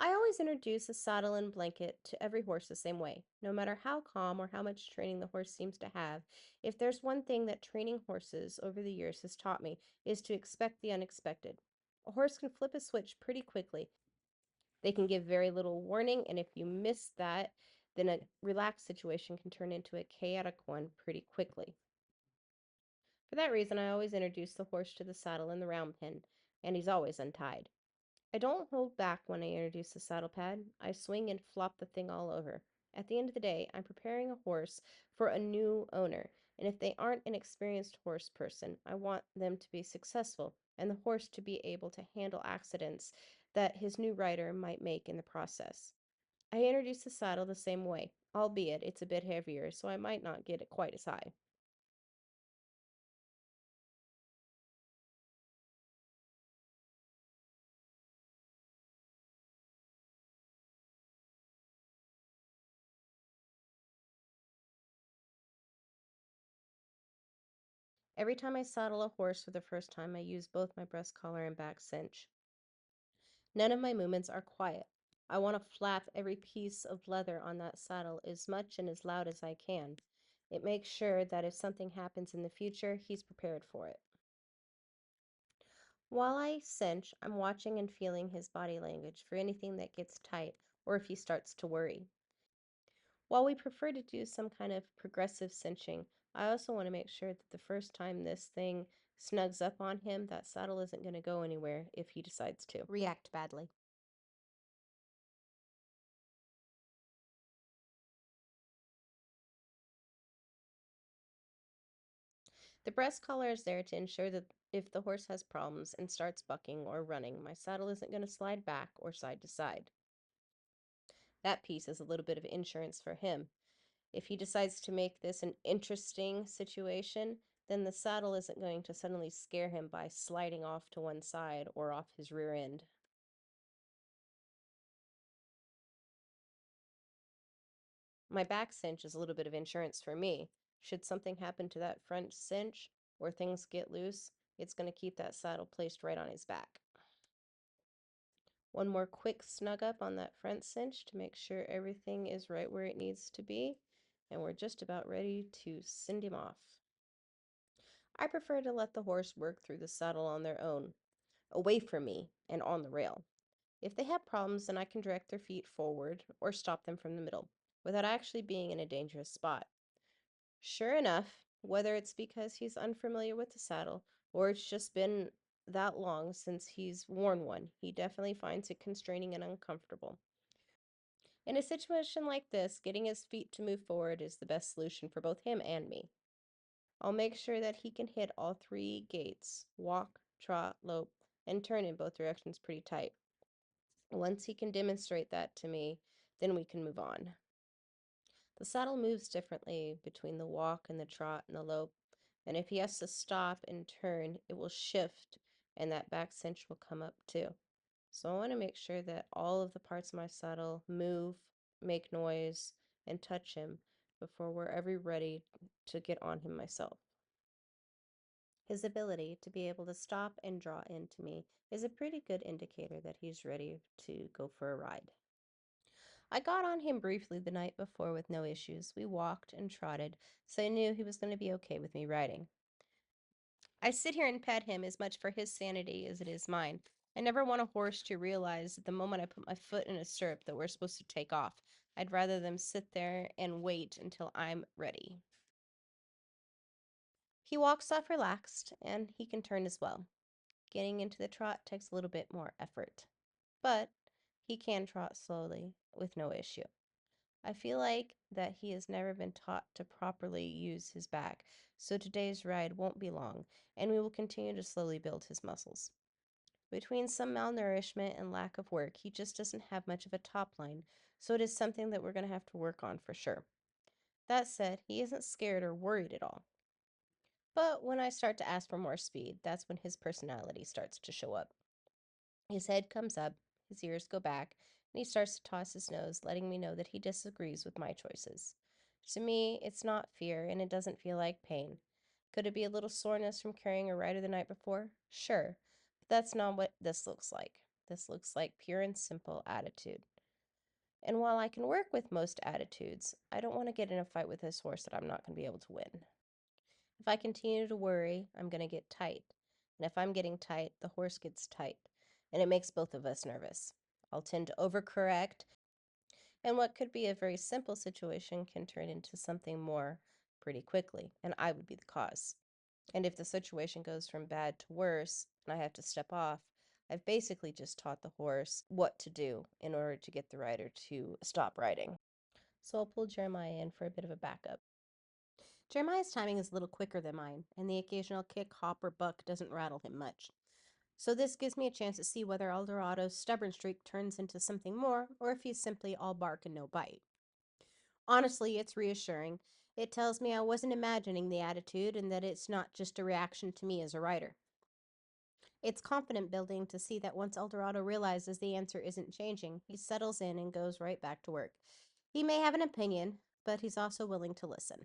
I always introduce a saddle and blanket to every horse the same way. No matter how calm or how much training the horse seems to have, if there's one thing that training horses over the years has taught me is to expect the unexpected. A horse can flip a switch pretty quickly. They can give very little warning, and if you miss that, then a relaxed situation can turn into a chaotic one pretty quickly. For that reason, I always introduce the horse to the saddle in the round pen, and he's always untied. I don't hold back when I introduce the saddle pad. I swing and flop the thing all over. At the end of the day, I'm preparing a horse for a new owner, and if they aren't an experienced horse person, I want them to be successful and the horse to be able to handle accidents that his new rider might make in the process. I introduce the saddle the same way, albeit it's a bit heavier, so I might not get it quite as high. Every time I saddle a horse for the first time, I use both my breast collar and back cinch. None of my movements are quiet. I want to flap every piece of leather on that saddle as much and as loud as I can. It makes sure that if something happens in the future, he's prepared for it. While I cinch, I'm watching and feeling his body language for anything that gets tight or if he starts to worry. While we prefer to do some kind of progressive cinching, I also want to make sure that the first time this thing snugs up on him, that saddle isn't going to go anywhere if he decides to react badly. The breast collar is there to ensure that if the horse has problems and starts bucking or running, my saddle isn't going to slide back or side to side. That piece is a little bit of insurance for him. If he decides to make this an interesting situation, then the saddle isn't going to suddenly scare him by sliding off to one side or off his rear end. My back cinch is a little bit of insurance for me. Should something happen to that front cinch or things get loose, it's going to keep that saddle placed right on his back. One more quick snug up on that front cinch to make sure everything is right where it needs to be, and we're just about ready to send him off. I prefer to let the horse work through the saddle on their own, away from me and on the rail. If they have problems, then I can direct their feet forward or stop them from the middle without actually being in a dangerous spot. Sure enough, whether it's because he's unfamiliar with the saddle or it's just been that long since he's worn one, he definitely finds it constraining and uncomfortable. In a situation like this, getting his feet to move forward is the best solution for both him and me. I'll make sure that he can hit all three gaits walk, trot, lope, and turn in both directions pretty tight. Once he can demonstrate that to me, then we can move on. The saddle moves differently between the walk and the trot and the lope, and if he has to stop and turn, it will shift and that back cinch will come up too. So I want to make sure that all of the parts of my saddle move, make noise, and touch him before we're ever ready to get on him myself. His ability to be able to stop and draw into me is a pretty good indicator that he's ready to go for a ride. I got on him briefly the night before with no issues. We walked and trotted, so I knew he was going to be okay with me riding. I sit here and pet him as much for his sanity as it is mine. I never want a horse to realize that the moment I put my foot in a stirrup that we're supposed to take off. I'd rather them sit there and wait until I'm ready. He walks off relaxed, and he can turn as well. Getting into the trot takes a little bit more effort, but he can trot slowly with no issue. I feel like that he has never been taught to properly use his back, so today's ride won't be long, and we will continue to slowly build his muscles. Between some malnourishment and lack of work, he just doesn't have much of a top line, so it is something that we're going to have to work on for sure. That said, he isn't scared or worried at all. But when I start to ask for more speed, that's when his personality starts to show up. His head comes up, his ears go back, and he starts to toss his nose, letting me know that he disagrees with my choices. To me, it's not fear, and it doesn't feel like pain. Could it be a little soreness from carrying a rider the night before? Sure, but that's not what this looks like. This looks like pure and simple attitude. And while I can work with most attitudes, I don't want to get in a fight with this horse that I'm not going to be able to win. If I continue to worry, I'm going to get tight. And if I'm getting tight, the horse gets tight. And it makes both of us nervous. I'll tend to overcorrect, and what could be a very simple situation can turn into something more pretty quickly, and I would be the cause. And if the situation goes from bad to worse and I have to step off, I've basically just taught the horse what to do in order to get the rider to stop riding. So I'll pull Jeremiah in for a bit of a backup. Jeremiah's timing is a little quicker than mine, and the occasional kick, hop, or buck doesn't rattle him much. So this gives me a chance to see whether Dorado's stubborn streak turns into something more, or if he's simply all bark and no bite. Honestly, it's reassuring. It tells me I wasn't imagining the attitude and that it's not just a reaction to me as a writer. It's confident building to see that once Eldorado realizes the answer isn't changing, he settles in and goes right back to work. He may have an opinion, but he's also willing to listen.